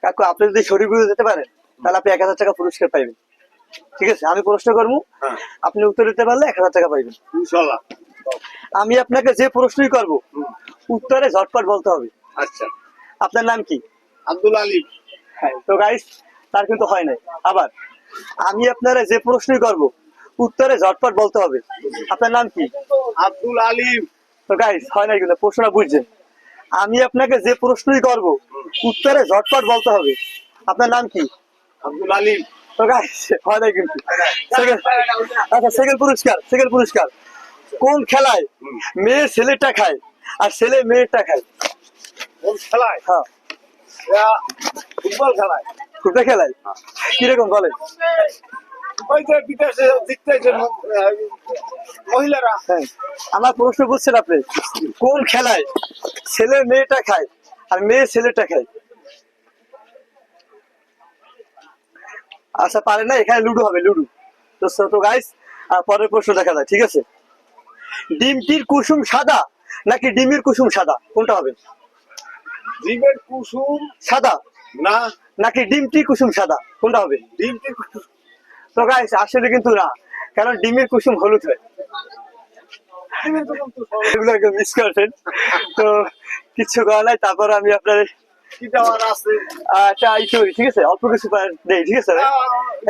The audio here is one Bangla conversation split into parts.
কাকু আপনি যদি শরীর বুঝে যেতে পারেন তাহলে আপনি 1000 টাকা পুরস্কার পাইবেন। ঠিক আছে, আমি প্রশ্ন করবো, আপনি উত্তর দিতে পারলে 1000 টাকা পাইবেন ইনশাআল্লাহ। আমি আপনাকে যে প্রশ্নই করব উত্তরে ঝটপট বলতে হবে। আচ্ছা, আপনার নাম কি? আব্দুল আলিম। হ্যাঁ, তো গাইস তার কিন্তু হয় নাই। আবার আমি আপনারা যে প্রশ্নই করব উত্তরে ঝটপট বলতে হবে। আপনার নাম কি? আব্দুল আলিম। তো গাইস হয় নাই কিন্তু, প্রশ্নটা বুঝছেন? আমি আপনাকে যে প্রশ্নই করব উত্তরে ঝটপট বলতে হবে। আপনার নাম কি? আব্দুল আলিম। তো গাইস হয় নাই কিন্তু। আচ্ছা, সেকেন্ড পুরস্কার কোন খেলায় মেয়ে ছেলেটা খায় আর ছেলে মেয়েটা খায়? কোন খেলায়? হ্যাঁ, ফুটবল খেলায়। ফুটবল খেলায়। কিরকম বলেন? ওই যে বিদেশে জিততেছে মহিলারা। হ্যাঁ, আমার প্রশ্ন বুঝছেন আপনি? কোন খেলায় ছেলে মেয়েটা খায় আর মেয়ে ছেলেটা খায়? আচ্ছা পারে না, এখানে লুডো হবে, লুডো। তো গাইস পরের প্রশ্ন দেখা যায়, ঠিক আছে? ডিমটির কুসুম সাদা নাকি ডিমের কুসুম সাদা, কোনটা হবে? ডিমের কুসুম সাদা না, নাকি ডিমটি কুসুম সাদা, কোনটা হবে? ডিমটির কুসুম। তো গাইস আসলে কিন্তু না, কারণ ডিমের কুসুম হলুদ হয়। এগুলো মিস করছেন, তো কিছু করা নাই। তারপর আমি আপনার ঠিক আছে, অল্প কিছু দেই, ঠিক আছে?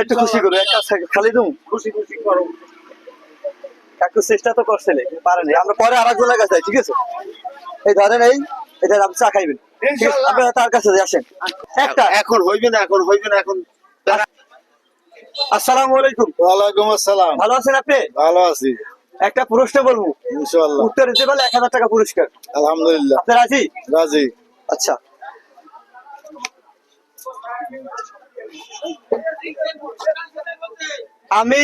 একটু খুশি করো, একটা খালি তুমি খুশি খুশি করো। একটু চেষ্টা তো করছেন, পারেনি। আমরা পরে আর একজনের কাছে যাই, ঠিক আছে? এই ধরেন এটা আপনি চা খাইবেন, আপনারা তার কাছে আসেন। একটা এখন হইবে না, এখন হইবে না, এখন। আসসালামু আলাইকুম। ওয়ালাইকুম আসসালাম। ভালো আছেন আপনি? ভালো আছি একটা প্রশ্ন বলবো, ইনশাআল্লাহ। উত্তর দিতে পারলে 1000 টাকা পুরস্কার। আলহামদুলিল্লাহ। আপনি রাজি? রাজি। আচ্ছা, আমি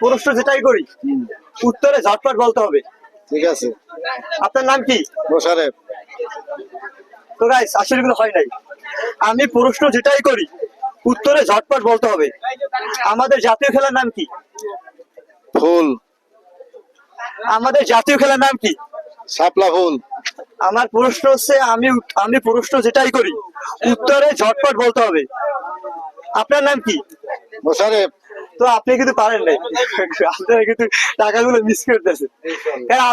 প্রশ্ন যেটাই করি উত্তরে ঝটপট বলতে হবে। ঠিক আছে। আপনার নাম কি? মোশারেফ। তো গাইস আসলে এগুলো হয় নাই। আমি প্রশ্ন যেটাই করি উত্তরে ঝটপট বলতে হবে। আমাদের জাতীয় খেলার নাম কি? ফুল। আমাদের জাতীয় খেলার নাম কি? শাপলা ফুল। আমার প্রশ্ন হচ্ছে, আমি প্রশ্ন যেটাই করি উত্তরে ঝটপট বলতে হবে। আপনার নাম কি? মোশারেফ। তো আপনি কিন্তু পারেন নাই, আপনারা কিন্তু টাকাগুলো মিস করতেছেন। কারণ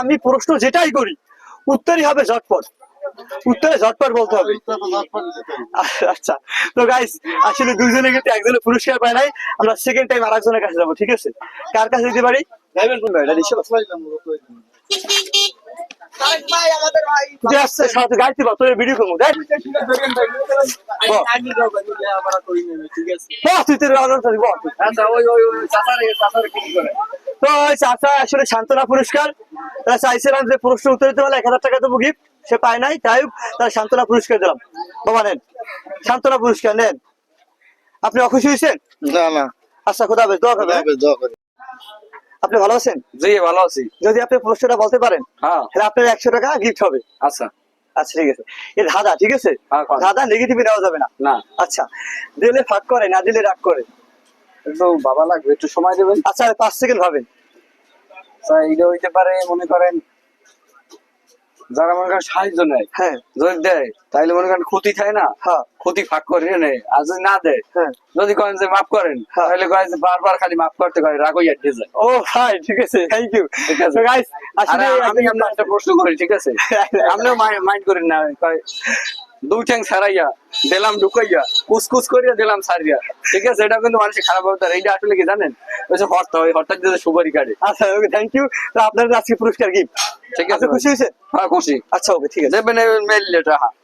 আমি প্রশ্ন যেটাই করি উত্তরই হবে ঝটপট, উত্তরে ঝটপট বলতে হবে। আচ্ছা, তো গাইস আসলে দুইজনে কিন্তু একজনের পুরস্কার পায় নাই। আমরা সেকেন্ড টাইম আরেকজনের কাছে যাবো, ঠিক আছে? কার কাছে দিতে পারি? ভিডিও করবো, আসলে সান্ত্বনা পুরস্কার চাইছিলাম যে প্রশ্ন উত্তর দিতে পারলে 1000 টাকা দেবো গিফট, সে পায় নাই, তাই তার সান্ত্বনা পুরস্কার দিলাম। বাবা নেন সান্ত্বনা পুরস্কার, নেন। আপনি অখুশি হয়েছেন? না না। আচ্ছা, খোদা হাফেজ, দোয়া করবেন। আপনি ভালো আছেন? জি ভালো আছি। যদি আপনি প্রশ্নটা বলতে পারেন হ্যাঁ, তাহলে আপনার 100 টাকা গিফট হবে। আচ্ছা আচ্ছা, ঠিক আছে। এর ধাঁধা, ঠিক আছে? ধাঁধা নেগেটিভে নেওয়া যাবে না। না। আচ্ছা, দিলে ফাঁক করে, না দিলে রাগ করে। একটু বাবা লাগবে, একটু সময় দেবেন। আচ্ছা 5 সেকেন্ড ভাবেন। এটা হইতে পারে, মনে করেন যারা মনে করেন সাহায্য নেয়, হ্যাঁ, যদি দেয় তাইলে মনে করেন ক্ষতি থাকে না, হ্যাঁ, ক্ষতি ফাঁক করে নেয়। আর যদি না দেয়, হ্যাঁ, যদি করেন যে মাফ করেন, হ্যাঁ, তাহলে করেন যে বারবার খালি মাফ করতে করে রাগ হইয়া যায়। ও ভাই, ঠিক আছে, থ্যাংক ইউ। ঠিক আছে। তো গাইস আসলে আমি আপনার একটা প্রশ্ন করি, ঠিক আছে? আপনিও মাইন্ড করেন না। দুই ঠ্যাং ছাড়াইয়া দিলাম ঢুকাইয়া, কুসকুস করিয়া দিলাম ছাড়িয়া, ঠিক আছে? এটা কিন্তু মানুষের খারাপ হবে। এইটা আসলে কি জানেন? ওই যে হর্তা, ওই হর্তার যে সুপারি কাটে। আচ্ছা, ওকে, থ্যাংক ইউ। তো আপনার আজকে পুরস্কার গিফট, ঠিক আছে? খুশি হয়েছে? হ্যাঁ খুশি। আচ্ছা, ওকে, ঠিক আছে। দেবেন মেল লেটার। হ্যাঁ।